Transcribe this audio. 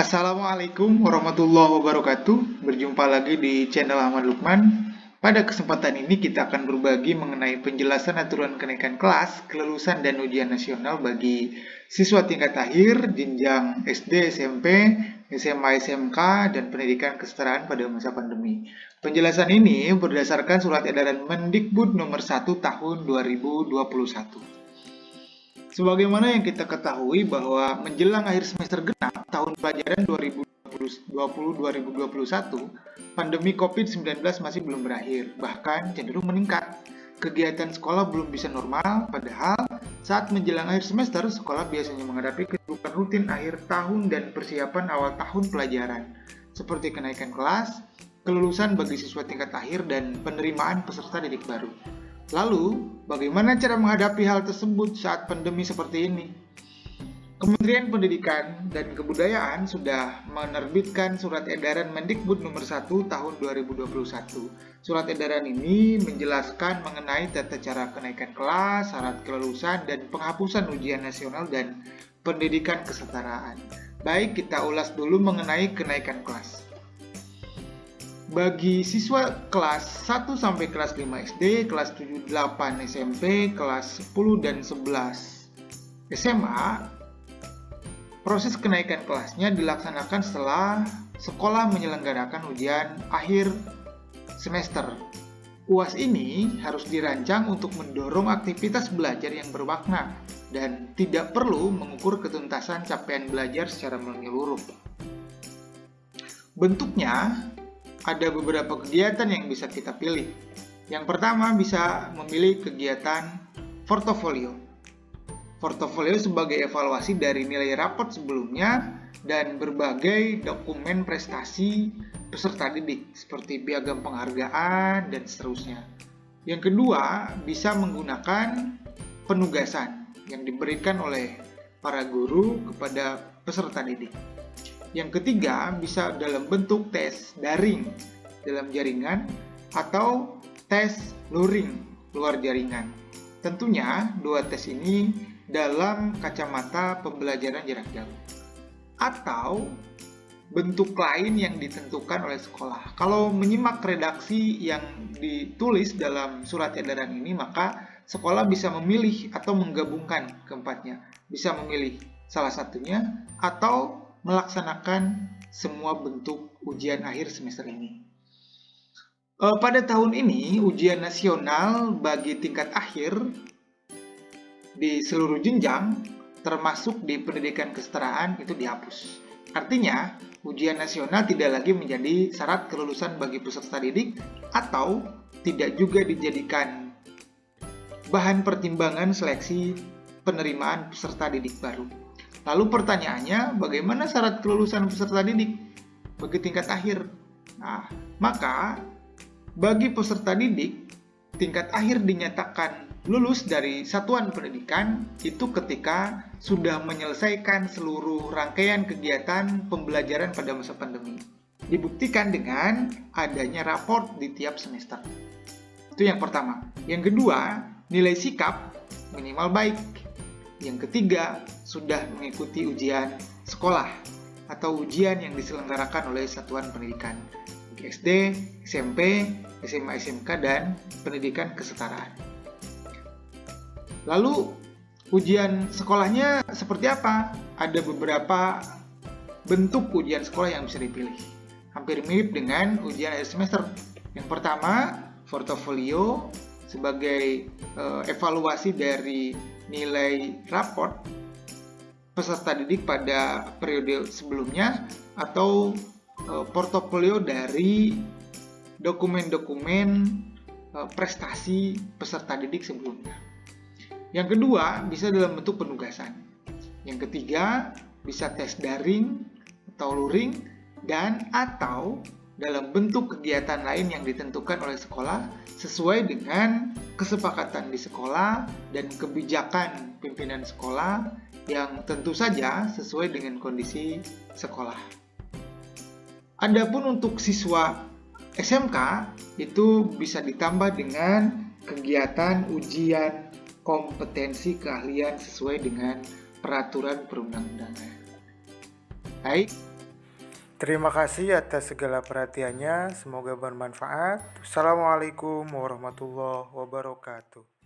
Assalamualaikum warahmatullahi wabarakatuh. Berjumpa lagi di channel Ahmad Lukman. Pada kesempatan ini kita akan berbagi mengenai penjelasan aturan kenaikan kelas, kelulusan dan ujian nasional bagi siswa tingkat akhir, jenjang SD, SMP, SMA, SMK, dan pendidikan kesetaraan pada masa pandemi. Penjelasan ini berdasarkan Surat Edaran Mendikbud nomor 1 tahun 2021. Sebagaimana yang kita ketahui bahwa menjelang akhir semester genap tahun pelajaran 2020-2021, pandemi COVID-19 masih belum berakhir, bahkan cenderung meningkat. Kegiatan sekolah belum bisa normal, padahal saat menjelang akhir semester, sekolah biasanya menghadapi kesibukan rutin akhir tahun dan persiapan awal tahun pelajaran, seperti kenaikan kelas, kelulusan bagi siswa tingkat akhir, dan penerimaan peserta didik baru. Lalu, bagaimana cara menghadapi hal tersebut saat pandemi seperti ini? Kementerian Pendidikan dan Kebudayaan sudah menerbitkan Surat Edaran Mendikbud nomor 1 tahun 2021. Surat edaran ini menjelaskan mengenai tata cara kenaikan kelas, syarat kelulusan, dan penghapusan ujian nasional dan pendidikan kesetaraan. Baik, kita ulas dulu mengenai kenaikan kelas. Bagi siswa kelas 1 sampai kelas 5 SD, kelas 7-8 SMP, kelas 10 dan 11 SMA, proses kenaikan kelasnya dilaksanakan setelah sekolah menyelenggarakan ujian akhir semester. UAS ini harus dirancang untuk mendorong aktivitas belajar yang bermakna dan tidak perlu mengukur ketuntasan capaian belajar secara menyeluruh. Bentuknya, ada beberapa kegiatan yang bisa kita pilih. Yang pertama, bisa memilih kegiatan portofolio. Portofolio sebagai evaluasi dari nilai rapot sebelumnya dan berbagai dokumen prestasi peserta didik seperti piagam penghargaan dan seterusnya. Yang kedua, bisa menggunakan penugasan yang diberikan oleh para guru kepada peserta didik. Yang ketiga, bisa dalam bentuk tes daring dalam jaringan atau tes luring luar jaringan. Tentunya, dua tes ini dalam kacamata pembelajaran jarak jauh. Atau bentuk lain yang ditentukan oleh sekolah. Kalau menyimak redaksi yang ditulis dalam surat edaran ini, maka sekolah bisa memilih atau menggabungkan keempatnya. Bisa memilih salah satunya atau melaksanakan semua bentuk ujian akhir semester ini. Pada tahun ini, ujian nasional bagi tingkat akhir di seluruh jenjang, termasuk di pendidikan kesetaraan, itu dihapus. Artinya, ujian nasional tidak lagi menjadi syarat kelulusan bagi peserta didik atau tidak juga dijadikan bahan pertimbangan seleksi penerimaan peserta didik baru. Lalu pertanyaannya, bagaimana syarat kelulusan peserta didik bagi tingkat akhir? Nah, maka bagi peserta didik, tingkat akhir dinyatakan lulus dari satuan pendidikan itu ketika sudah menyelesaikan seluruh rangkaian kegiatan pembelajaran pada masa pandemi. Dibuktikan dengan adanya raport di tiap semester. Itu yang pertama. Yang kedua, nilai sikap minimal baik. Yang ketiga, sudah mengikuti ujian sekolah atau ujian yang diselenggarakan oleh satuan pendidikan SD, SMP, SMA, SMK, dan pendidikan kesetaraan. Lalu, ujian sekolahnya seperti apa? Ada beberapa bentuk ujian sekolah yang bisa dipilih. Hampir mirip dengan ujian akhir semester. Yang pertama, portofolio sebagai evaluasi dari nilai raport peserta didik pada periode sebelumnya atau portofolio dari dokumen-dokumen prestasi peserta didik sebelumnya. Yang kedua, bisa dalam bentuk penugasan. Yang ketiga, bisa tes daring atau luring dan atau dalam bentuk kegiatan lain yang ditentukan oleh sekolah sesuai dengan kesepakatan di sekolah dan kebijakan pimpinan sekolah yang tentu saja sesuai dengan kondisi sekolah. Adapun untuk siswa SMK itu bisa ditambah dengan kegiatan ujian kompetensi keahlian sesuai dengan peraturan perundang-undangan. Baik, Terima kasih atas segala perhatiannya, semoga bermanfaat. Assalamualaikum warahmatullahi wabarakatuh.